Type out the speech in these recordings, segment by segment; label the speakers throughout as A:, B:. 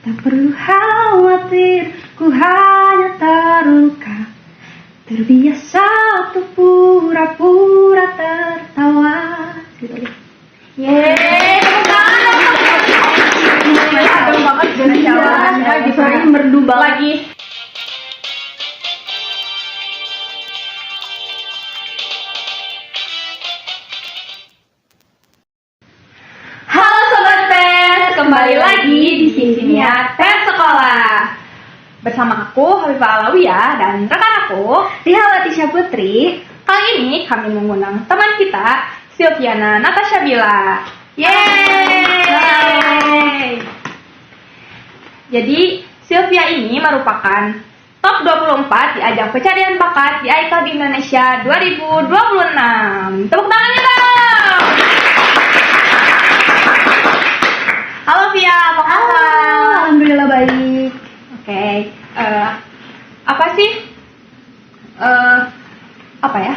A: Tak perlu khawatir, ku hanya terluka. Terbiasa untuk pura-pura tertawa. Gitu.
B: Yeay, adem banget dari jawabannya gitu.
A: Merdu banget.
B: Lagi. Halo Sobat Pers, kembali lagi di sisinya Pers Sekolah. Bersama aku, Hafifah Alawiyah, dan rekan aku,
A: Ria Latisha Putri.
B: kali ini kami mengundang teman kita, Silviana Natasha Bila. Yeay! Jadi, Sylvia ini merupakan top 24 di ajang pencarian bakat di iCloud Indonesia 2026. Tepuk tangannya dong! Halo Via, apa kabar?
A: Alhamdulillah baik.
B: Oke, apa sih? Apa ya?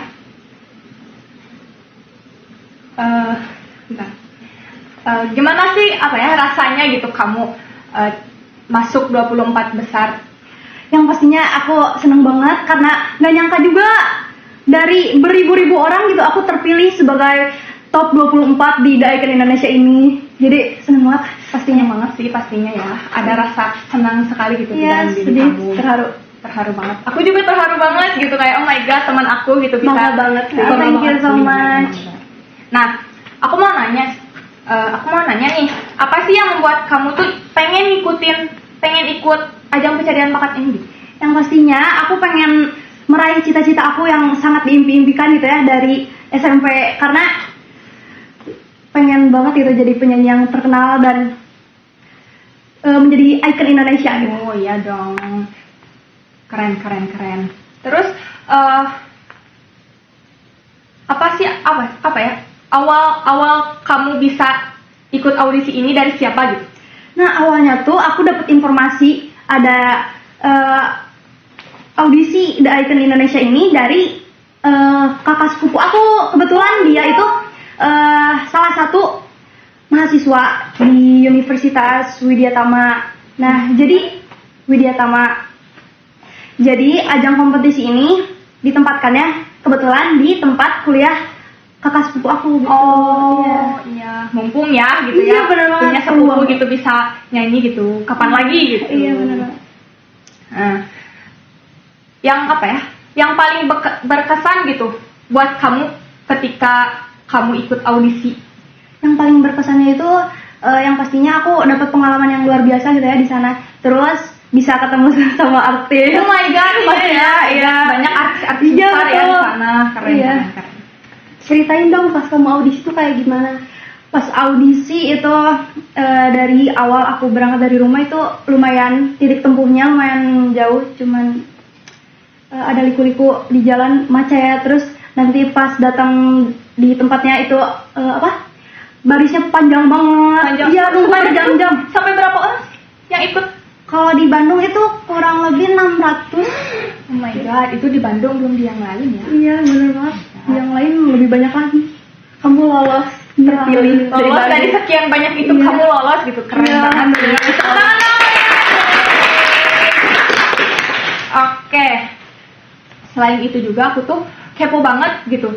B: Bentar. Gimana sih apa ya rasanya gitu kamu masuk 24 besar?
A: Yang pastinya aku seneng banget karena nggak nyangka juga dari beribu-ribu orang gitu aku terpilih sebagai top 24 di The Icon Indonesia ini. Jadi seneng banget pastinya.
B: Banget sih pastinya ya. Ada rasa senang sekali gitu di
A: Iya,
B: dalam diri
A: sedih,
B: kamu.
A: terharu
B: banget. Aku juga terharu banget gitu kayak oh my god teman aku gitu bisa.
A: Bangga banget sih.
B: Bangga
A: Thank you
B: banget
A: so
B: sih,
A: much.
B: bener-bener. Nah, aku mau nanya nih, apa sih yang membuat kamu tuh pengen ikut ajang pencarian bakat ini?
A: Yang pastinya aku pengen meraih cita-cita aku yang sangat diimpi-impikan gitu ya dari SMP, karena pengen banget gitu jadi penyanyi yang terkenal dan menjadi icon Indonesia gitu.
B: Oh iya dong, keren. Terus apa ya? Awal kamu bisa ikut audisi ini dari siapa gitu?
A: Nah awalnya tuh aku dapat informasi ada audisi The Icon Indonesia ini dari kakak sepupu aku. Kebetulan dia itu salah satu mahasiswa di Universitas Widya Tama. Nah jadi Widya Tama. Jadi ajang kompetisi ini ditempatkannya kebetulan di tempat kuliah kakak sepupu aku gitu.
B: Iya. Mumpung ya gitu
A: Iya,
B: ya.
A: bener banget.
B: Punya sepupu gitu bisa nyanyi gitu. Kapan lagi gitu.
A: Iya benar.
B: Nah, yang apa ya? Yang paling berkesan gitu buat kamu ketika kamu ikut audisi.
A: Yang paling berkesannya itu yang pastinya aku dapat pengalaman yang luar biasa gitu ya di sana. Terus bisa ketemu sama artis.
B: Oh my god,
A: iya.
B: Banyak artis-artis
A: Iya,
B: besar ya di
A: betul.
B: sana. Keren.
A: Iya. Ceritain dong pas kamu audisi tuh kayak gimana? Pas audisi itu dari awal aku berangkat dari rumah itu lumayan titik tempuhnya lumayan jauh, cuman ada liku-liku di jalan macet ya. Terus nanti pas datang di tempatnya itu barisnya panjang banget. Iya, nunggu berjam-jam.
B: Sampai berapa orang yang ikut?
A: Kalau di Bandung itu kurang lebih 600.
B: Oh my god, itu di Bandung belum di yang lain ya?
A: Iya, bener banget. Yang lain lebih banyak lagi. Kamu lolos, terpilih
B: Lolos dari sekian banyak itu
A: Iya.
B: kamu lolos gitu, keren
A: Iya,
B: banget.
A: alhamdulillah.
B: Oke. Selain itu juga aku tuh kepo banget gitu.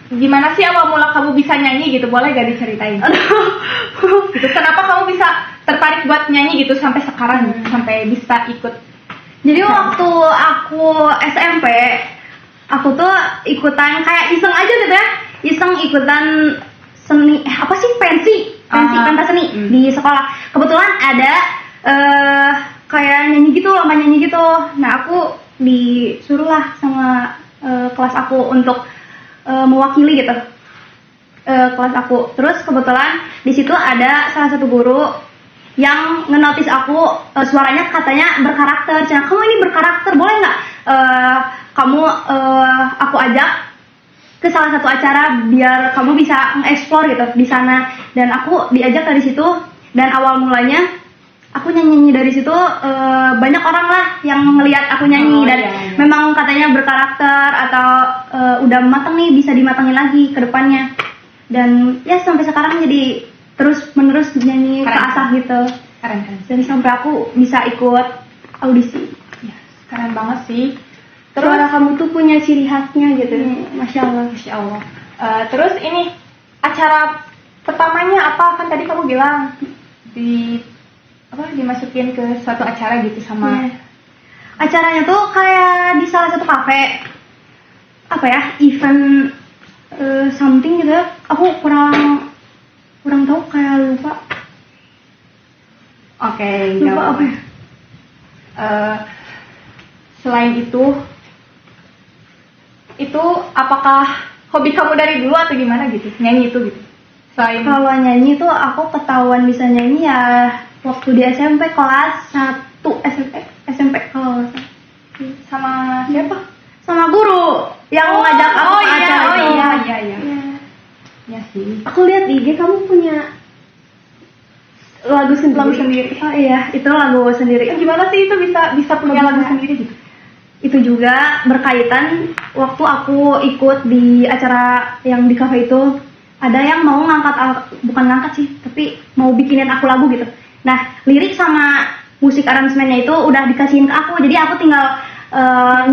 B: Gimana sih awal mula kamu bisa nyanyi gitu? Boleh gak diceritain? Gitu. Kenapa kamu bisa tertarik buat nyanyi gitu sampai sekarang sampai bisa ikut?
A: Jadi waktu aku SMP, aku tuh ikutan kayak iseng aja gitu ya. Iseng ikutan seni, pensi pentas seni di sekolah. Kebetulan ada kayak nyanyi gitu, lomba nyanyi gitu. Nah aku disuruh lah sama kelas aku untuk mewakili gitu kelas aku. Terus kebetulan di situ ada salah satu guru yang ngenotis aku, suaranya katanya berkarakter. Cina, kamu ini berkarakter, boleh nggak kamu aku ajak ke salah satu acara biar kamu bisa nge-explore gitu di sana. Dan aku diajak dari situ, dan awal mulanya aku nyanyi dari situ. Banyak orang lah yang ngelihat aku nyanyi dan memang katanya berkarakter atau udah mateng nih, bisa dimatengin lagi ke depannya. Dan ya sampai sekarang jadi terus menerus nyanyi keasah gitu.
B: Keren keren.
A: dan sampai aku bisa ikut audisi.
B: Ya, keren banget sih.
A: Suara kamu tuh punya ciri khasnya gitu. Masya Allah.
B: Masya Allah. Terus ini acara pertamanya apa? Kan tadi kamu bilang dimasukin ke suatu acara gitu sama.
A: Iya. Acaranya tuh kayak di salah satu kafe, apa ya, event something gitu ya. Aku kurang tahu, kayak lupa
B: Oke,
A: apa ya.
B: Selain itu apakah hobi kamu dari dulu atau gimana gitu? Nyanyi itu gitu. Selain
A: Kalau nyanyi tuh aku ketahuan bisa nyanyi ya waktu di SMP kelas 1 SMP kalau nggak salah.
B: sama siapa?
A: Sama guru yang ngajak aku ke acara itu.
B: iya.
A: Iya.
B: Ya sih.
A: Aku lihat di IG kamu punya lagu sendiri. Oh iya, itu lagu sendiri.
B: Gimana sih itu bisa punya lagu sendiri gitu?
A: Itu juga berkaitan waktu aku ikut di acara yang di kafe itu, ada yang mau bukan ngangkat sih, tapi mau bikinin aku lagu gitu. Nah, lirik sama musik aransemennya itu udah dikasihin ke aku, jadi aku tinggal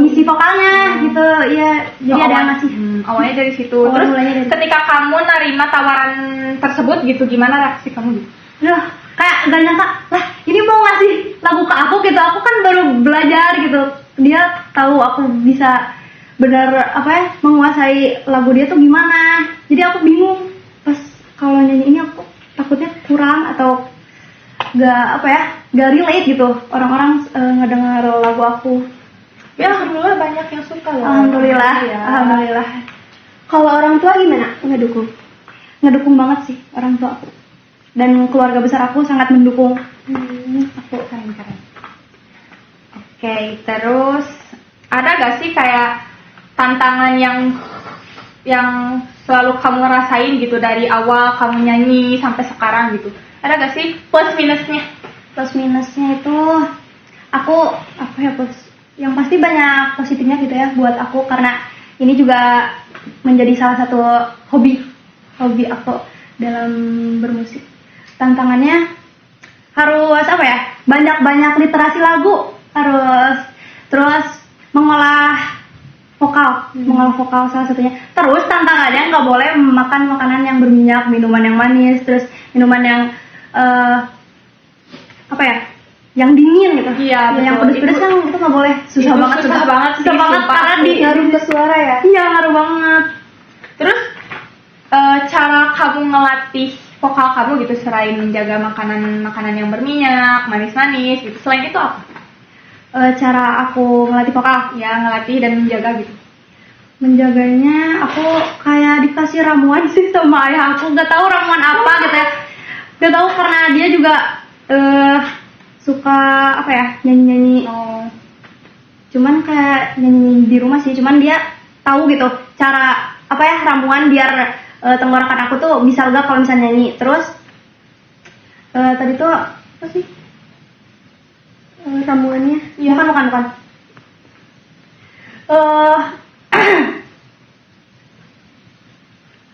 A: ngisi vokalnya gitu. Iya, jadi ada yang ngasih.
B: Awalnya dari situ.
A: Awal
B: Terus
A: mulanya dari
B: ketika kamu nerima tawaran tersebut gitu, gimana reaksi kamu gitu?
A: Loh, kayak gak nyangka, lah ini mau ngasih lagu ke aku gitu, aku kan baru belajar gitu. Dia tahu aku bisa benar menguasai lagu dia tuh gimana. Jadi aku bingung pas kalau nyanyi ini, aku takutnya kurang atau gak relate gitu orang-orang ngedengar lagu aku.
B: Ya alhamdulillah banyak yang suka loh.
A: Alhamdulillah,
B: Ya.
A: alhamdulillah. Kalau orang tua gimana? Ngedukung banget sih orang tua aku. Dan keluarga besar aku sangat mendukung.
B: Aku keren. Oke, terus ada gak sih kayak tantangan yang selalu kamu rasain gitu dari awal kamu nyanyi sampai sekarang gitu? Ada gak sih plus minusnya?
A: Plus minusnya itu aku yang pasti banyak positifnya gitu ya buat aku, karena ini juga menjadi salah satu hobi aku dalam bermusik. Tantangannya harus banyak literasi lagu, terus mengolah vokal salah satunya. Terus tantangannya nggak boleh makan makanan yang berminyak, minuman yang manis, terus minuman yang yang dingin gitu.
B: Iya,
A: yang
B: betul.
A: pedes-pedes kan itu nggak boleh. Susah banget
B: sih,
A: karena
B: ngaruh ke suara ya.
A: Iya, ngaruh banget.
B: Terus cara kamu ngelatih vokal kamu gitu selain menjaga makanan yang berminyak, manis-manis gitu. Selain itu apa?
A: Cara aku ngelatih vokal,
B: Ya, ngelatih dan menjaga gitu.
A: menjaganya aku kayak dikasih ramuan sih sama ayah aku. Nggak tahu ramuan apa gitu ya. Nggak tahu, karena dia juga suka nyanyi-nyanyi. Cuman kayak nyanyi di rumah sih. Cuman dia tahu gitu cara ramuan biar tenggorokan aku tuh bisa lega kalau misalnya nyanyi. Terus tadi tuh apa sih ramuannya?
B: Iya.
A: Bukan.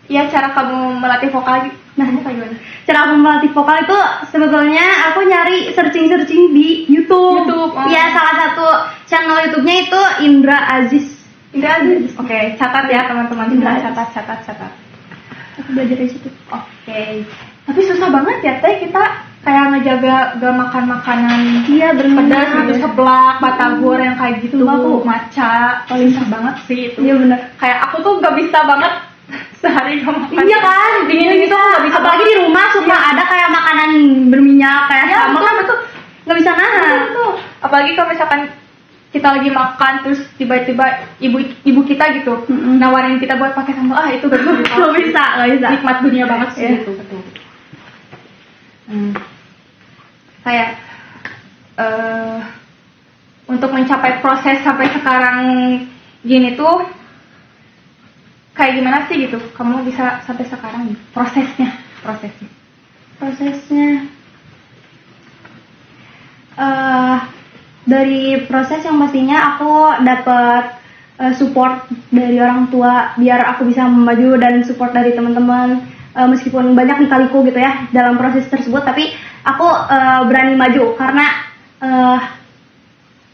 B: Ya, cara kamu melatih vokal gitu. Nah, gimana?
A: Cara aku melatih vokal itu sebetulnya aku nyari searching di YouTube. Iya, salah satu channel YouTube-nya itu Indra Aziz.
B: Oke, catat ya teman-teman semua, catat.
A: Aku belajar dari situ.
B: Oke. Tapi susah banget ya Teh, kita kayak ngejaga gak makan makanan pedas gitu, seblak, batagor yang kayak gitu, matcha. Susah banget sih itu.
A: Iya benar.
B: Kayak aku tuh gak bisa banget sehari gak makan.
A: Iya kan,
B: dingin gitu gak bisa.
A: Apalagi di rumah suka ada kayak makanan berminyak kayak sama kan,
B: betul.
A: Nggak bisa nahan.
B: Betul. Apalagi kalau misalkan kita lagi makan terus tiba-tiba ibu kita gitu nawarin kita buat pakai sambal, itu gak bisa. Nikmat dunia banget sih itu, betul. Kayak untuk mencapai proses sampai sekarang gini tuh kayak gimana sih gitu? Kamu bisa sampai sekarang gitu? Prosesnya.
A: Dari proses yang pastinya aku dapat support dari orang tua biar aku bisa maju, dan support dari teman-teman meskipun banyak lika-liku gitu ya dalam proses tersebut, tapi aku berani maju karena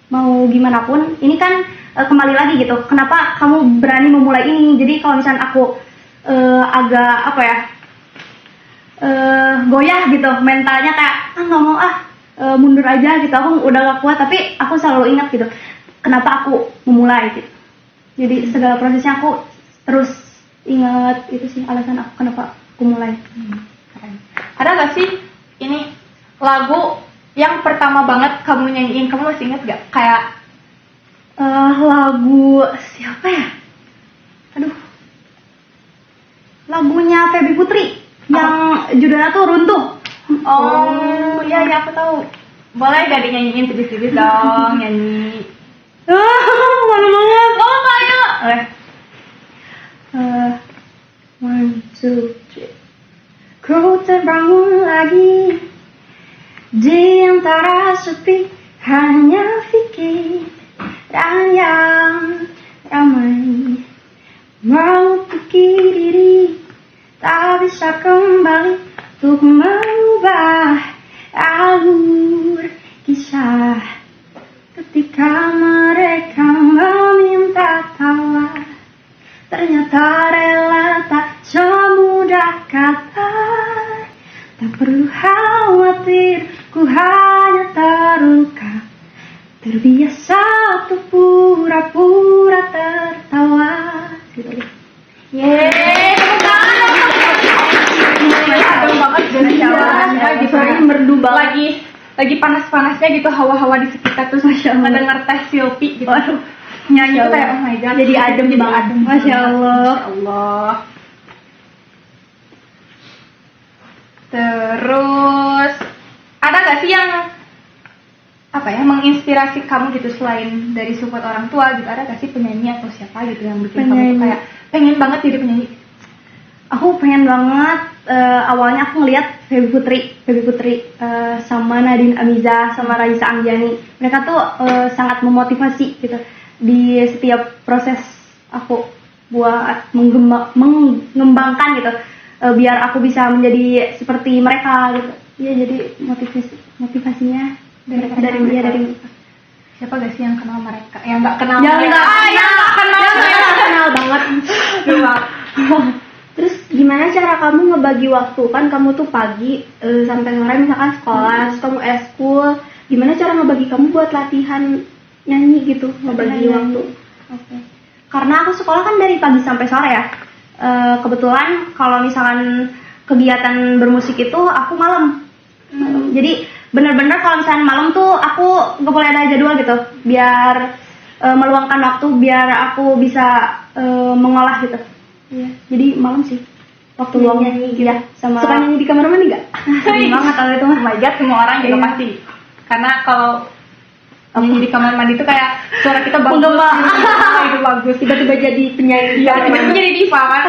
A: mau gimana pun ini kan kembali lagi gitu. Kenapa kamu berani memulai ini? Jadi kalau misalnya aku agak apa ya goyah gitu mentalnya kayak nggak mau mundur aja gitu, aku udah gak kuat, tapi aku selalu ingat gitu kenapa aku memulai gitu. Jadi segala prosesnya aku terus ingat itu sih alasan aku kenapa aku mulai.
B: Keren. Ada gak sih ini lagu yang pertama banget kamu nyanyiin, kamu masih inget gak? Kayak
A: lagu siapa ya? Aduh, lagunya Feby Putri yang judulnya tuh Runtuh.
B: oh iya ya aku tahu. Boleh gak dinyanyiin tipis-tipis dong nyanyi?
A: Malu banget.
B: Oh kayak.
A: One, two, three. Ku terbangun lagi di antara sepi, hanya pikiran yang ramai mengutuki diri, tak bisa kembali untuk mengubah alur kisah. Ketika mereka meminta tawar, ternyata rela tak semudah kata. Tak perlu khawatir, ku hanya terluka, terbiasa untuk pura-pura tertawa.
B: Yeay, adem banget dari jawabannya gitu.
A: Merdu banget.
B: Lagi panas-panasnya gitu hawa-hawa di sekitar, terus ngedenger Teh Silpi gitu.
A: Waduh,
B: Nyanyi tuh kayak oh my god.
A: jadi adem banget. Masya Allah.
B: Masya Allah. Terus ada gak sih yang apa ya menginspirasi kamu gitu selain dari support orang tua gitu? Ada gak sih penyanyi atau siapa gitu yang bikin kamu tuh kayak pengen banget jadi penyanyi?
A: Aku pengen banget, awalnya aku ngeliat Feby Putri sama Nadine Amiza sama Raisa Angjani. Mereka tuh sangat memotivasi gitu di setiap proses aku buat mengembangkan gitu, biar aku bisa menjadi seperti mereka gitu. Ya jadi motivasinya dari mereka.
B: Siapa gak sih yang kenal mereka? Yang nggak kenal
A: Yang
B: mereka?
A: nggak kenal banget. Terus gimana cara kamu ngebagi waktu? Kan kamu tuh pagi sampai sore misalkan sekolah, terus kamu eskul. Gimana cara ngebagi kamu buat latihan nyanyi gitu, ngebagi waktu?
B: Oke.
A: Karena aku sekolah kan dari pagi sampai sore ya. Kebetulan kalau misalkan kegiatan bermusik itu aku malam. Jadi benar-benar kalau misalkan malam tuh aku nggak boleh ada jadwal gitu, biar meluangkan waktu, biar aku bisa mengolah gitu. Iya, jadi malam sih waktu luang nyanyi gitu ya. Sama suka nyanyi di kamar mandi nggak? Sering banget kalau itu mah.
B: Oh my god, semua orang juga pasti. Karena kalau nyanyi di kamar mandi itu kayak suara kita bagus. Itu bagus.
A: Tiba-tiba jadi penyanyi.
B: Iya, tiba-tiba jadi diva kan.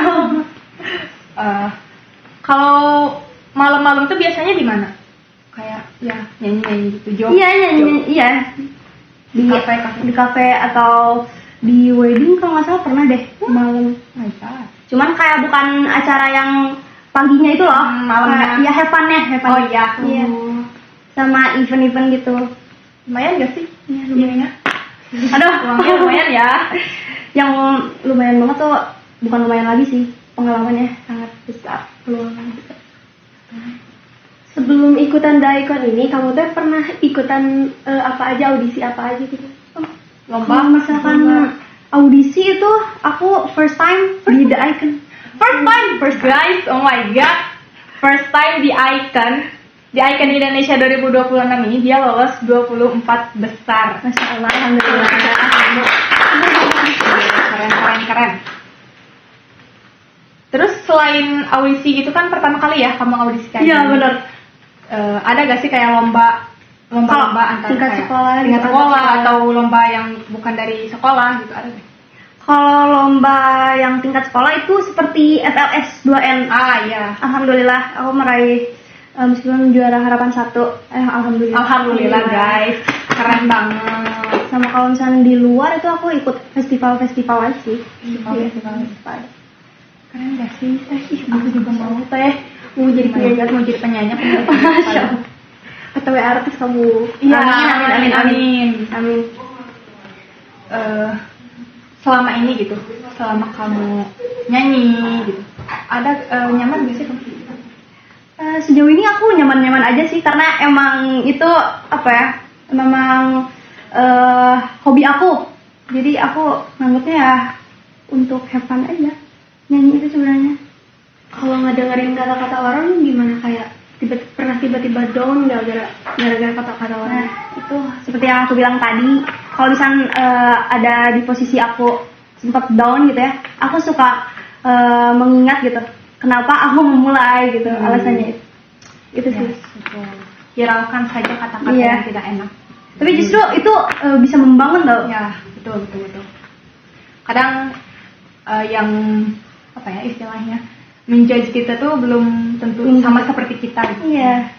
B: Kalau malam-malam tuh biasanya di mana? Kayak ya nyanyi-nyanyi gitu, job.
A: Iya, nyanyi, iya. Di kafe atau di wedding kalau nggak salah pernah deh malam. Cuman kayak bukan acara yang paginya itu loh,
B: malamnya.
A: Iya, have fun-nya.
B: Oh iya.
A: Iya. Sama event-event gitu.
B: Lumayan gak sih?
A: Iya, lumayan.
B: Aduh, uangnya lumayan ya.
A: Yang lumayan banget tuh bukan lumayan lagi sih, pengalamannya sangat besar peluangnya gitu.
C: Sebelum ikutan Daikon ini, kamu tuh pernah ikutan apa aja, audisi apa aja gitu?
A: Kalau misalkan audisi itu aku first time di The Icon.
B: First guys, oh my god. First time di Icon. Di Icon Indonesia 2026 ini dia lolos 24 besar.
A: Masya Allah, alhamdulillah.
B: Keren. Terus selain audisi gitu kan pertama kali ya kamu audisi kayak
A: Iya,
B: gini.
A: benar.
B: Ada gak sih kayak lomba antara
A: tingkat
B: kayak
A: sekolah,
B: tingkat
A: tingkat
B: sekolah
A: sekolah.
B: atau lomba yang bukan dari sekolah gitu, ada gak?
A: Kalau lomba yang tingkat sekolah itu seperti FLS 2N.
B: Iya.
A: Alhamdulillah aku meraih meskipun juara harapan 1.
B: Alhamdulillah guys, keren banget.
A: Sama kalau misalnya di luar itu aku ikut festival-festival aja sih.
B: Festival. Keren gak sih? Aku juga mau teh. Mau jadi penyanyi.
A: Masya Allah.
C: PTW artis kamu.
B: Iya,
A: amin.
C: Amin.
B: Selama ini gitu, selama kamu nyanyi gitu, ada nyaman gak sih kamu?
A: Sejauh ini aku nyaman-nyaman aja sih karena emang itu apa ya, memang hobi aku. Jadi aku nganggapnya ya untuk have fun aja nyanyi itu sebenarnya.
C: Kalau nggak dengerin kata-kata orang gimana, kayak pernah tiba-tiba down nggak gara-gara kata-kata orang?
A: Nah itu seperti yang aku bilang tadi, kalau misalnya ada di posisi aku sempat down gitu ya, aku suka mengingat gitu kenapa aku memulai gitu, alasannya itu sih.
B: Betul. Hiraukan saja kata-kata
A: Iya.
B: yang tidak enak.
A: Tapi justru itu bisa membangun tau.
B: Ya, betul. Kadang yang apa ya istilahnya, menjudge kita tuh belum tentu sama seperti kita gitu.
A: Iya.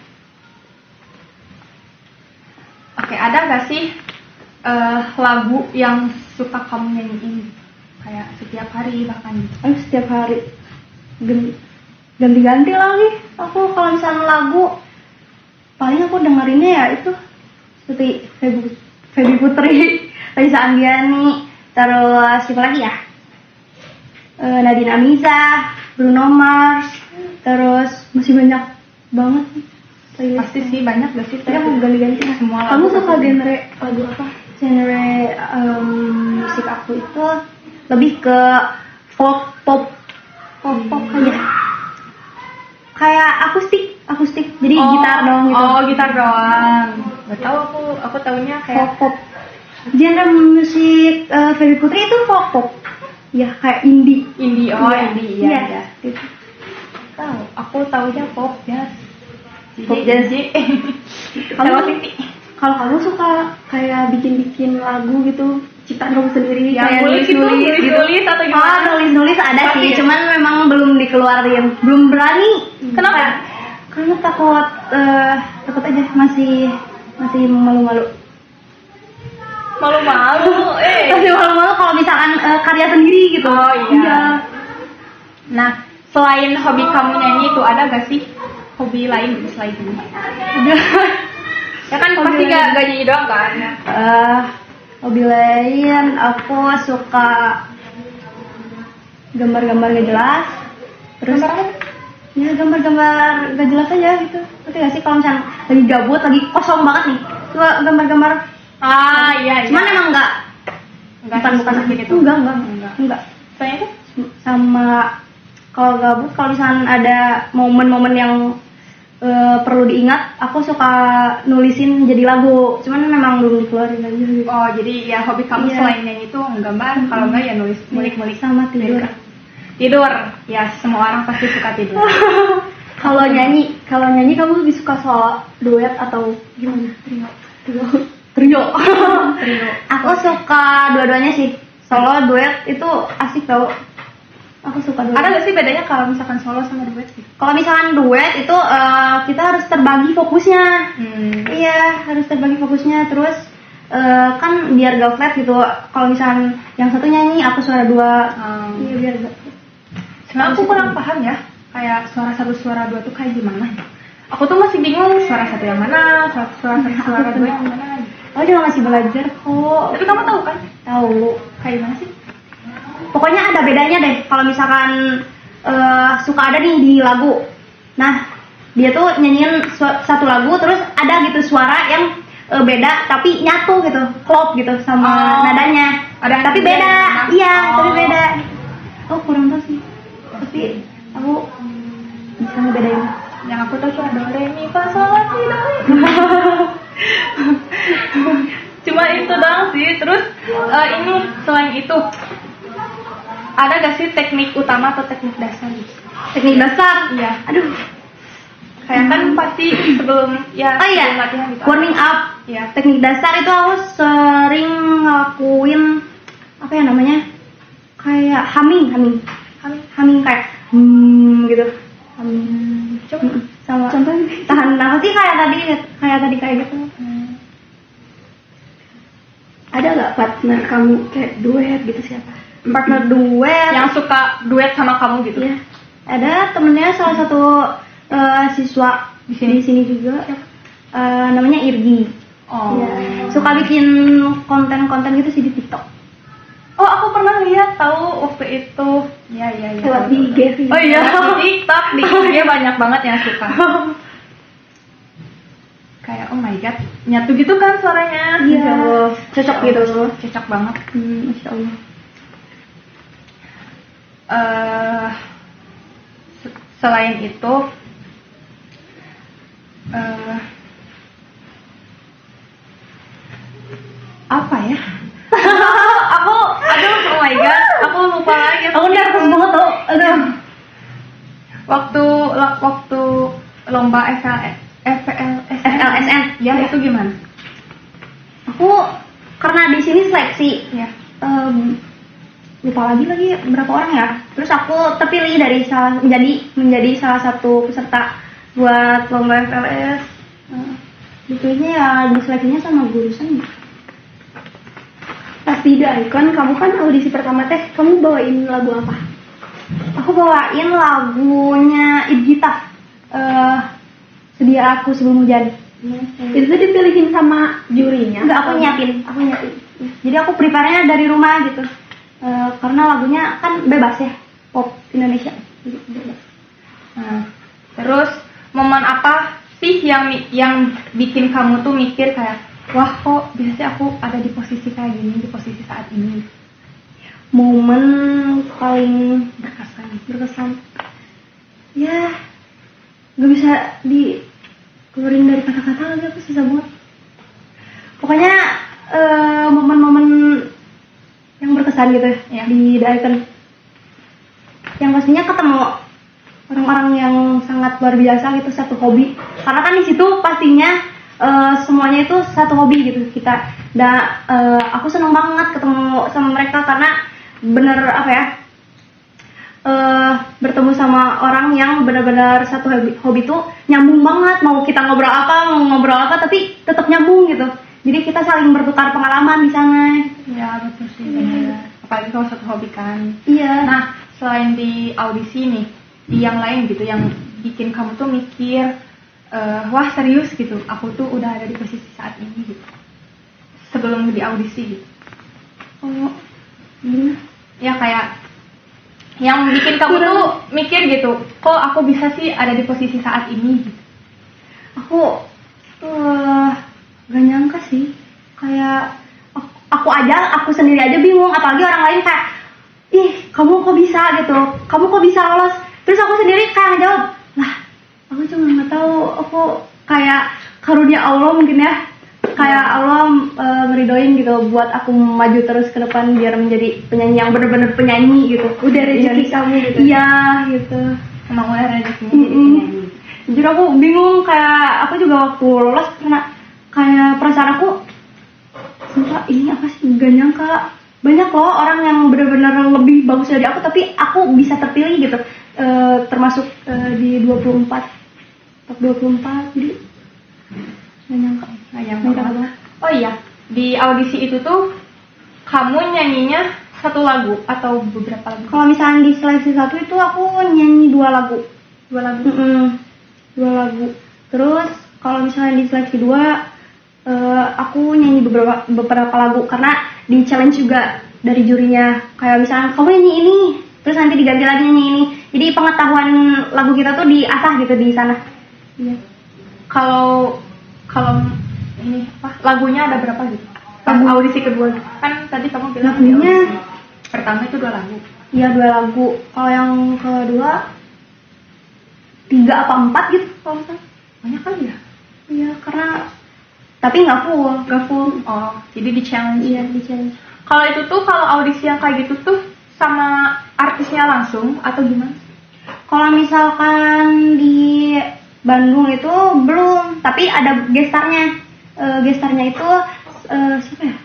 B: Oke, ada gak sih lagu yang suka kamu nyanyiin kayak setiap hari bahkan?
A: Setiap hari ganti-ganti lagi. Aku kalau misalnya lagu paling aku dengerinnya ya itu seperti Feby Putri, Raisa Anggiani, terus siapa lagi ya? Nadine Amiza, Bruno Mars, terus masih banyak banget.
B: Pasti sih banyak gak sih?
A: Tapi aku ganti-ganti
B: semua
C: Kamu
B: lagu.
C: suka genre lagu apa?
A: Genre musik aku itu lebih ke folk pop aja. Kayak akustik. Jadi gitar doang gitu.
B: Oh, gitar doang. Gak tahu aku taunya kayak
A: Folk pop. Genre musik Feby Putri itu folk pop. Ya kayak indie.
B: indie. Indie, iya.
A: Iya. Gitu.
B: Tahu, aku taunya pop jazz.
A: Pop jazz.
C: Kalau kamu suka kayak bikin lagu gitu, ciptaan kamu sendiri,
B: Yang
C: kayak
B: nulis gitu. Atau gimana?
A: Nulis ada sih,
B: Pasti.
A: cuman memang belum dikeluarin, belum berani.
B: Kenapa?
A: Karena takut aja, masih malu-malu.
B: Malu-malu.
A: Masih malu-malu kalau misalkan karya sendiri gitu.
B: Oh iya. Nah, selain hobi kamu nyanyi itu ada gak sih hobi lain selain ini? Ya kan
A: Hobi
B: pasti
A: lain.
B: gak nyanyi doang kan?
A: Hobi lain aku suka gambar-gambar gak jelas. Terus
B: Gambar apa?
A: ya gambar-gambar gak jelas aja gitu. Ngerti gak sih kalau misalnya lagi gabut, lagi kosong banget nih, coba gambar-gambar.
B: Iya.
A: Cuman emang enggak bukan
B: gitu.
A: enggak.
B: Soalnya itu
A: Sama kalau gabut, kalau misalnya ada momen-momen yang perlu diingat, aku suka nulisin jadi lagu. Cuman memang belum dikeluarin lagi gitu.
B: oh jadi ya hobi kamu
A: Iya.
B: selain nyanyi itu nggambar, kalau enggak ya nulis ngulik-ngulik
A: Sama tidur.
B: Tidur. Ya semua orang pasti suka tidur.
C: Kalau nyanyi kamu lebih suka solo, duet atau gimana?
A: Trio. Aku suka dua-duanya sih. Solo, duet itu asik tau. Aku suka duet.
B: Ada gak sih bedanya kalau misalkan solo sama duet gitu?
A: Kalau misalkan duet itu kita harus terbagi fokusnya. Iya, harus terbagi fokusnya. Terus kan biar gak flat gitu. Kalau misalkan yang satu nyanyi, aku suara dua. Iya, biar gak flat.
B: Sebenarnya aku kurang paham ya, kayak suara satu suara dua tuh kayak gimana. Aku tuh masih bingung suara satu yang mana, suara dua yang mana.
A: Aku juga masih belajar kok.
B: Tapi kamu tahu kan?
A: Tahu.
B: Kayak gimana sih?
A: Pokoknya ada bedanya deh. Kalau misalkan suka ada nih di lagu. Nah, dia tuh nyanyiin satu lagu, terus ada gitu suara yang beda tapi nyatu gitu, klop gitu sama nadanya.
B: Ada
A: Tapi
B: yang
A: beda.
B: beda.
A: Iya,
B: Oh.
A: tapi beda. Oh, kurang tahu sih. Tapi aku bisa ngebedain.
B: Yang aku tahu cuma do re mi fa sol la si do. Cuma itu doang sih. Terus ini selain itu ada gak sih teknik utama atau teknik dasar gitu?
A: Teknik dasar.
B: Iya.
A: Aduh.
B: Kayak kan pasti sebelum ya
A: Oh iya,
B: sebelum latihan gitu.
A: warming up.
B: Iya.
A: Teknik dasar itu aku sering ngelakuin apa ya namanya? Kayak humming kayak gitu.
B: Coba.
A: Sama
C: Contohnya?
A: tahan nafas sih kayak tadi kayak gitu.
C: Ada nggak partner kamu kayak duet gitu, siapa?
A: Partner duet
B: Yang suka duet sama kamu gitu.
A: Iya. Ada temennya salah satu siswa
B: Di sini?
A: di sini juga. namanya Irgi.
B: Oh.
C: Iya.
A: Suka bikin konten-konten gitu sih di TikTok.
B: Oh, aku pernah lihat tahu waktu itu. Iya.
C: Lewat di IG sih.
B: Oh iya, di TikTok, di IG banyak banget yang suka. Kayak oh my god, nyatu gitu kan suaranya.
C: Iya.
A: Insya Allah. Cocok gitu.
B: Cocok banget.
A: Masya Allah.
B: Selain itu apa ya? Aduh, oh my god, aku lupa lagi.
A: Aku nervous banget tau. Aduh.
B: Waktu lomba
A: FLSN.
B: ya itu gimana?
A: Aku karena di sini seleksi.
B: Ya.
A: Lupa lagi berapa orang ya. Terus aku terpilih dari menjadi salah satu peserta buat lomba FLS. Dipilihnya ya diseleksinya sama gurusan.
C: Pas di Daikon, kamu kan audisi pertama teh, kamu bawain lagu apa?
A: Aku bawain lagunya Ibgita. Sedia aku sebelum hujan.
C: Itu tuh dipilihin sama jurinya?
A: Enggak, aku nyiapin. Jadi aku prepare-nya dari rumah gitu. Karena lagunya kan bebas ya, pop Indonesia. Jadi bebas.
B: Nah, terus momen apa sih yang bikin kamu tuh mikir kayak wah kok bisa sih aku ada di posisi kayak gini, di posisi saat ini?
A: Momen paling
B: Berkesan.
A: ya nggak bisa dikeluarin dari kata-kata lagi, aku susah banget. Pokoknya momen-momen yang berkesan gitu
B: Ya.
A: di Daikon. Yang pastinya ketemu orang-orang yang sangat luar biasa gitu, satu hobi. Karena kan di situ pastinya semuanya itu satu hobi gitu kita. Dan aku seneng banget ketemu sama mereka karena bener apa ya, bertemu sama orang yang benar-benar satu hobi tuh nyambung banget. Mau kita ngobrol apa tapi tetap nyambung gitu. Jadi kita saling bertukar pengalaman di sana.
B: Ya betul sih, benar. Apalagi kalau satu hobi kan.
A: Iya.
B: Nah, selain di audisi nih, di yang lain gitu yang bikin kamu tuh mikir wah serius gitu, aku tuh udah ada di posisi saat ini gitu. Sebelum di audisi gitu.
A: Oh, gimana?
B: Ya kayak yang bikin kamu tuh mikir gitu, kok aku bisa sih ada di posisi saat ini gitu.
A: Aku gak nyangka sih, kayak aku sendiri aja bingung, apalagi orang lain kayak ih kamu kok bisa gitu, kamu kok bisa lolos. Terus aku sendiri kayak ngejawab, lah aku cuma nggak tahu, aku kayak karunia Allah mungkin ya, kayak Allah meridoin gitu buat aku maju terus ke depan biar menjadi penyanyi yang benar-benar penyanyi gitu.
C: Udah rezeki kamu gitu?
A: Iya gitu.
B: Emang udah rezekinya jadi penyanyi.
A: Jujur aku bingung, kayak aku juga waktu lolos karena kayak perasaan aku sumpah ini apa sih, gak nyangka banyak loh orang yang benar-benar lebih bagus dari aku tapi aku bisa terpilih gitu, termasuk di 24 top 24, jadi gak nyangka.
B: banget. Oh iya, di audisi itu tuh kamu nyanyinya satu lagu atau beberapa lagu?
A: Kalau misalnya di seleksi 1 itu aku nyanyi 2 lagu.
B: 2 lagu.
A: 2 lagu. Terus kalau misalnya di seleksi 2 aku nyanyi beberapa lagu karena di challenge juga dari jurinya, kayak misalnya kamu nyanyi ini terus nanti diganti lagi nyanyi ini, jadi pengetahuan lagu kita tuh diasah gitu di sana. Iya.
B: Kalau ini apa lagunya ada berapa gitu?
A: Lagu
B: Audisi kedua kan tadi kamu bilang di
A: lagunya
B: audisi pertama itu 2 lagu.
A: iya 2 lagu. Kalau yang kedua 3 apa 4 gitu kalau nggak salah.
B: Banyak kali ya?
A: Iya, karena tapi nggak full.
B: Oh, jadi di challenge.
A: Iya, di challenge.
B: Kalau itu tuh kalau audisi yang kayak gitu tuh sama artisnya langsung atau gimana?
A: Kalau misalkan di Bandung itu belum, tapi ada gestarnya. Gestarnya itu siapa ya?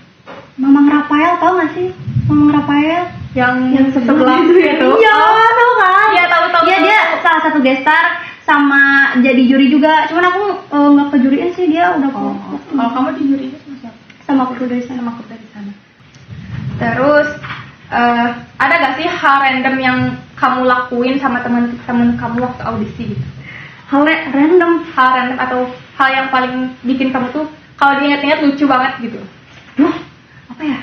A: Mamang Rafael, tau gak sih? Mamang Rafael
B: Yang sebelah
A: itu. Iya,
B: Oh.
A: tau kan?
B: Iya, tahu.
A: Iya, dia salah satu gestar sama jadi juri juga. Cuman aku nggak kejuriin sih, dia udah
B: Kalau kamu di juri itu sama siapa?
A: sama aku dari sana.
B: Sama aku dari sana. Terus ada gak sih hal random yang kamu lakuin sama teman-teman kamu waktu audisi gitu?
A: Hal random.
B: Hal random atau hal yang paling bikin kamu tuh kalau diingat-ingat lucu banget gitu?
A: Loh, apa ya?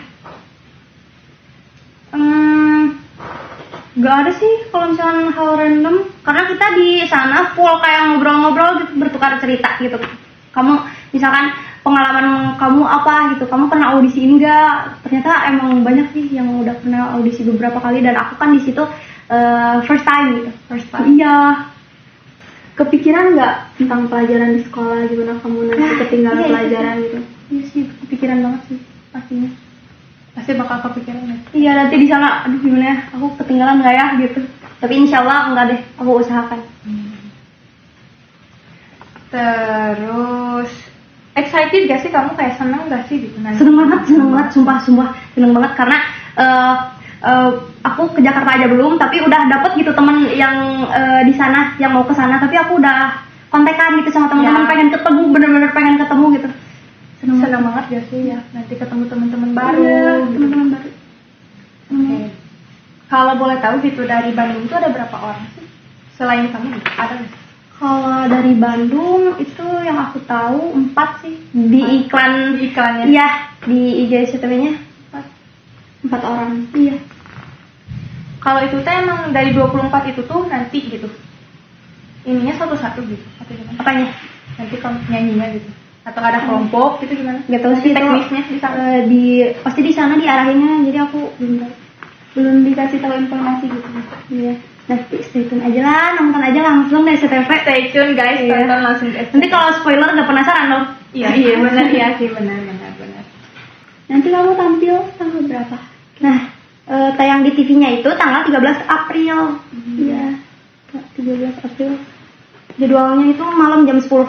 A: Gak ada sih kalau misalnya hal random, karena kita di sana full kayak ngobrol-ngobrol gitu, bertukar cerita gitu. Kamu misalkan pengalaman kamu apa gitu, kamu pernah audisi enggak? Ternyata emang banyak sih yang udah pernah audisi beberapa kali, dan aku kan di situ first time gitu.
B: First time.
A: Iya.
C: Kepikiran nggak tentang pelajaran di sekolah, gimana kamu nanti ketinggalan
A: iya,
C: pelajaran gitu?
A: Iya sih, kepikiran banget sih pastinya.
B: Pasti bakal kepikiran ya.
A: Iya, nanti di sana aduh gimana ya, aku ketinggalan nggak ya gitu. Tapi insya Allah enggak deh, aku usahakan.
B: Terus excited gak sih kamu, kayak seneng gak sih gitu?
A: Seneng banget, sumpah seneng banget karena aku ke Jakarta aja belum, tapi udah dapet gitu temen yang di sana yang mau ke sana, tapi aku udah kontekan gitu sama teman-teman,
B: Ya.
A: pengen ketemu, bener-bener pengen ketemu gitu.
B: Seneng banget gak sih ya nanti ketemu teman-teman baru
A: Iya,
B: gitu.
A: teman-teman baru.
B: Oke. Kalau boleh tahu gitu dari Bandung tuh ada berapa orang sih selain kamu gitu? Ada nggak?
A: Kalau dari Bandung itu yang aku tahu 4 sih di iklan.
B: Di iklannya?
A: Iya, di IGCTV-nya 4 orang. Iya.
B: Kalau itu tuh emang dari 24 itu tuh nanti gitu ininya satu-satu gitu atau gimana?
A: Apanya?
B: Nanti kamu nyanyinya gitu atau ada kelompok gitu gimana?
A: Gak tahu sih itu,
B: teknisnya di sana.
A: pasti di sana diarahinnya, jadi aku belum dikasih tahu informasi gitu. Iya. Nah, stay tune aja lah, nonton aja langsung dari SCTV.
B: Stay tune guys,
A: Iya.
B: tonton langsung di
A: Nanti kalau spoiler nggak penasaran dong.
B: Iya benar, iya sih benar.
C: Nanti kamu tampil tanggal berapa?
A: Nah, tayang di TV-nya itu tanggal 13 April.
C: Iya, 13 April.
A: Jadwalnya itu malam jam 10.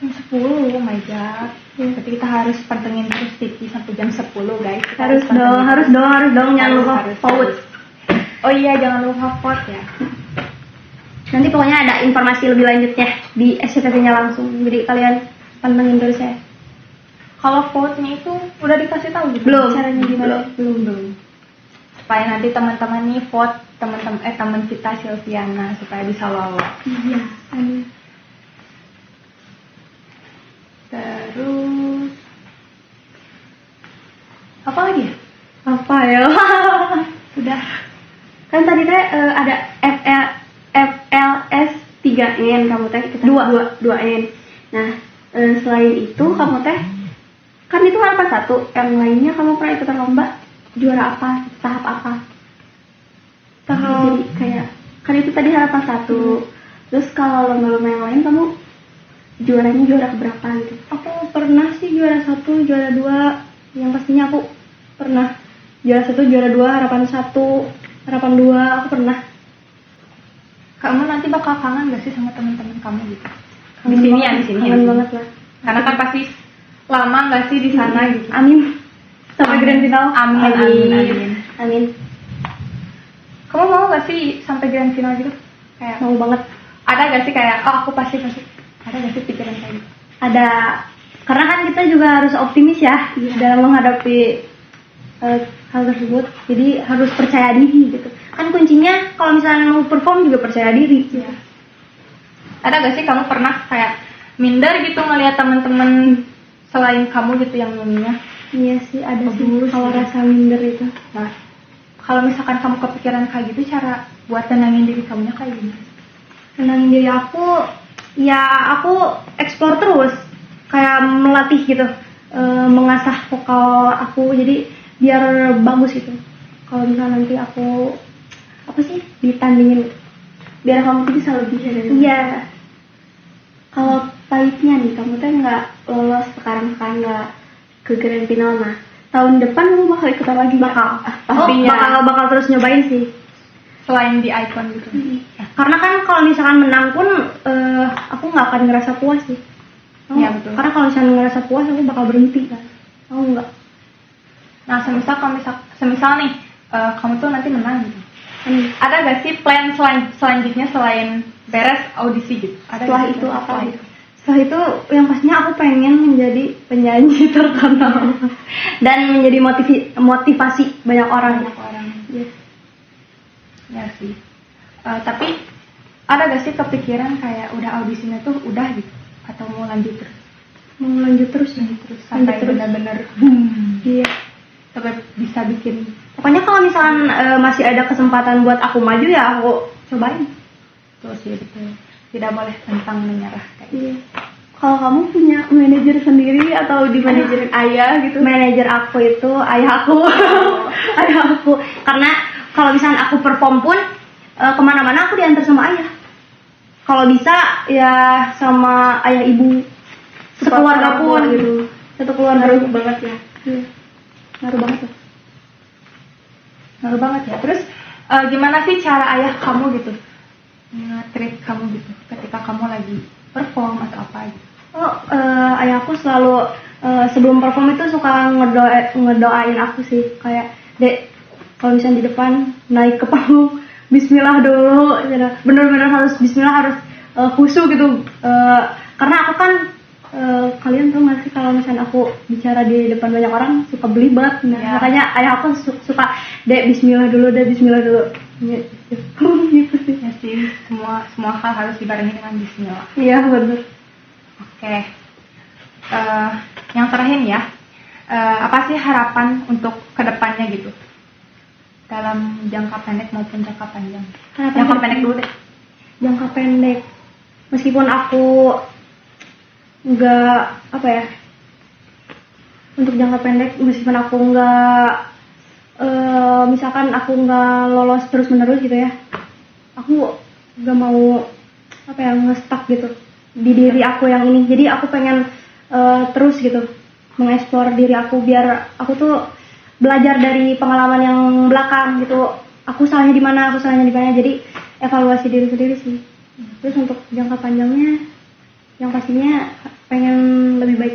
B: Jam 10, oh my god. Berarti kita harus pantengin terus TV sampai jam 10 guys. Kita
A: Harus
B: pantengin
A: dong, jangan
B: Harus,
A: lupa
B: harus,
A: forward.
B: harus. Oh iya, jangan lupa vote ya.
A: Nanti pokoknya ada informasi lebih lanjutnya di SCTV-nya langsung. Jadi kalian pantengin terus ya.
B: Kalau vote-nya itu udah dikasih tahu gitu?
A: Belum.
B: Caranya gimana?
A: Belum.
B: Supaya nanti teman-teman nih vote teman kita Silviana supaya bisa lolos.
A: Iya, amin.
B: Terus apa lagi ya?
A: Apa ya?
B: Udah.
A: Kan tadi teh ada FLS 3N, kamu teh kita 2N. Nah, selain itu kamu teh kan itu harapan 1, yang lainnya kamu pernah ikutan lomba juara apa, tahap apa? Jadi kayak kan itu tadi harapan 1. Terus kalau lomba-lomba yang lain kamu juaranya juara keberapa gitu? Aku pernah sih juara 1, juara 2. Yang pastinya aku pernah juara 1, juara 2, harapan 1, harapan 2, aku pernah.
B: Kamu nanti bakal kangen gak sih sama teman-teman kamu gitu?
A: Kangen
B: Di sini
A: banget,
B: ya, di sini.
A: kangen banget lah.
B: Karena kan pasti lama gak sih di sana gitu.
A: Amin. Sampai
B: Amin.
A: grand final.
B: Amin. Kamu mau gak sih sampai grand final gitu? Kayak
A: Mau banget.
B: ada gak sih kayak oh aku pasti ada gak sih pikiran kayak gitu?
A: Ada, karena kan kita juga harus optimis ya dalam menghadapi hal tersebut. Jadi harus percaya diri gitu. Kan kuncinya kalau misalnya mau perform juga percaya diri.
B: Iya. Ada gak sih kamu pernah kayak minder gitu ngelihat teman-teman selain kamu gitu yang nyanyinya?
A: Iya sih, ada sih
B: Bagus,
A: kalau
B: ya.
A: rasa minder itu.
B: Nah, kalau misalkan kamu kepikiran kayak gitu, cara buat tenangin diri kamunya kayak gimana?
A: Tenangin diri aku, ya aku explore terus, kayak melatih gitu, mengasah vokal aku, jadi biar bagus gitu. Kalau misalnya nanti aku apa sih ditandingin, biar kamu tuh bisa lebih dari. Iya. Kalau pahitnya nih, kamu tuh nggak lolos sekarang nggak ke grand final, nah tahun depan kamu bakal ikutan lagi? Bakal.
B: pastinya.
A: Bakal terus nyobain sih.
B: Selain di icon gitu.
A: Karena kan kalau misalkan menang pun aku nggak akan ngerasa puas sih.
B: Iya, betul.
A: Karena kalau misalnya ngerasa puas aku bakal berhenti kan. Aku nggak.
B: Nah, semisal nih kamu tuh nanti menang gitu. Ada gak sih plan selanjutnya selain beres audisi gitu? Ada
A: Setelah
B: gak sih
A: itu
B: plan
A: apa
B: setelah
A: gitu? Setelah itu yang pastinya aku pengen menjadi penyanyi terkenal dan menjadi motivasi banyak orang.
B: Banyak orang.
A: Yes.
B: Ya sih. Tapi ada gak sih kepikiran kayak udah audisinya tuh udah gitu? atau mau lanjut terus?
C: Mau lanjut terus ya.
B: Terus sampai
C: Lanjut terus.
B: benar-benar boom,
C: Iya.
B: sampai bisa bikin.
A: Pokoknya kalau misalkan masih ada kesempatan buat aku maju ya aku cobain.
B: Terus ya betul. Tidak boleh pantang menyerah kayak gitu.
C: Iya. Kalau kamu punya manajer sendiri atau di manajerin ayah gitu?
A: Manajer aku itu ayahku. Ayahku. Karena kalau misalkan aku perform pun kemana-mana aku diantar sama ayah. Kalau bisa ya sama ayah ibu. Sekeluarga pun
C: gitu.
A: Satu keluarga
C: Ngaruh banget ya.
A: Iya. Ngaruh banget tuh.
B: Ngaruh banget ya. Terus gimana sih cara ayah kamu gitu nge-treat kamu gitu ketika kamu lagi perform atau apa gitu?
A: Ayahku selalu sebelum perform itu suka ngedoain aku sih, kayak dek kalau misalnya di depan naik ke panggung Bismillah dulu, bener-bener harus Bismillah, harus khusyuk gitu. Karena aku kan kalian tuh nggak sih kalau misalnya aku bicara di depan banyak orang suka belibet,
B: Ya.
A: makanya ayah aku suka dek Bismillah dulu, gitu sih.
B: Ya sih, semua hal harus dibarengi dengan Bismillah.
A: Iya bener.
B: Oke. Yang terakhir ya, apa sih harapan untuk kedepannya gitu dalam jangka pendek maupun jangka panjang? Jangka pendek dulu deh.
A: Jangka pendek, meskipun aku nggak apa ya, untuk jangka pendek meskipun aku nggak misalkan aku nggak lolos terus menerus gitu ya, aku nggak mau apa ya, nge-stuck gitu di diri aku yang ini. Jadi aku pengen terus gitu mengeksplor diri aku, biar aku tuh belajar dari pengalaman yang belakang gitu. Aku salahnya di mana, jadi evaluasi diri sendiri sih. Terus untuk jangka panjangnya, yang pastinya pengen lebih baik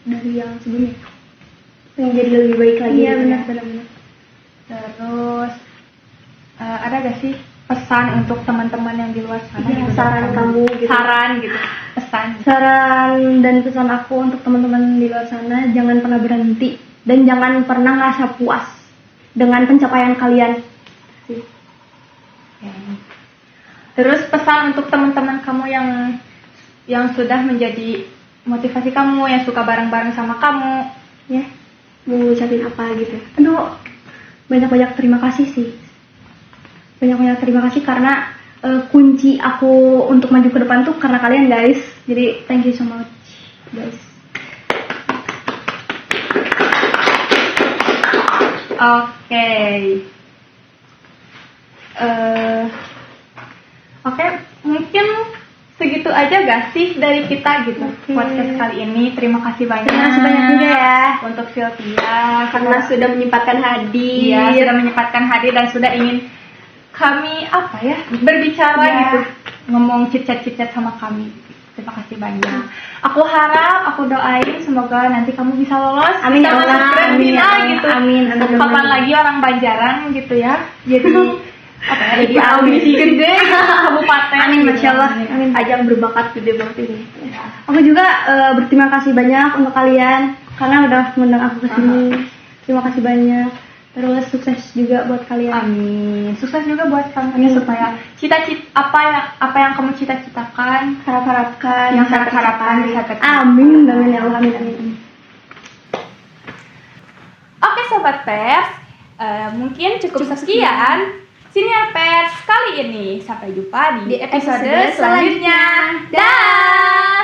A: dari yang sebelumnya, pengen jadi lebih baik lagi.
C: Iya
A: gitu.
C: benar.
B: Terus ada gak sih pesan untuk teman-teman yang di luar sana?
A: Iya,
B: gitu,
A: saran
B: dari
A: kamu gitu.
B: Saran gitu, pesan.
A: Saran dan pesan aku untuk teman-teman di luar sana, jangan pernah berhenti dan jangan pernah ngerasa puas dengan pencapaian kalian.
B: Oke. Terus pesan untuk teman-teman kamu yang sudah menjadi motivasi kamu, yang suka bareng-bareng sama kamu.
A: Ya, mau ucapin apa gitu? Aduh, banyak-banyak terima kasih sih. Banyak-banyak terima kasih karena kunci aku untuk maju ke depan tuh karena kalian guys. Jadi thank you so much guys.
B: Oke. Oke, mungkin segitu aja gak sih dari kita gitu.
A: Oke.
B: Podcast kali ini. Terima kasih banyak.
A: Terima kasih banyak juga ya
B: untuk Sylvia
A: karena sudah menyempatkan hadir.
B: Iya, sudah menyempatkan hadir dan sudah ingin kami apa ya, berbicara
A: Iya.
B: gitu, ngomong chit-chat sama kami. Terima kasih banyak. Aku harap, aku doain semoga nanti kamu bisa lolos.
A: Amin
B: bisa
A: ya Allah,
B: masuk Grand
A: amin ya
B: Final
A: Allah,
B: gitu.
A: amin, amin,
B: Kapan
A: amin.
B: lagi orang Banjaran gitu ya. Jadi apa ya? Jadi
A: Amin.
B: audisi gede kabupaten.
A: Amin,
B: gitu.
A: masya Allah.
B: Amin.
C: Ajang berbakat gede banget ini.
A: Aku juga berterima kasih banyak untuk kalian karena udah mengundang aku ke sini. Terima kasih banyak. Terus sukses juga buat kalian.
B: Amin. Sukses juga buat kamu
A: Amin.
B: supaya cita-cita apa yang kamu cita-citakan,
A: Harap-harapkan
B: yang
A: bisa
B: harap-harapkan
A: tercapai.
B: bisa tercapai.
A: Amin, amin ya Allah, amin, amin.
B: Oke Sobat Pers, mungkin cukup sekian Siniar Pers kali ini. Sampai jumpa di episode selanjutnya. Dah.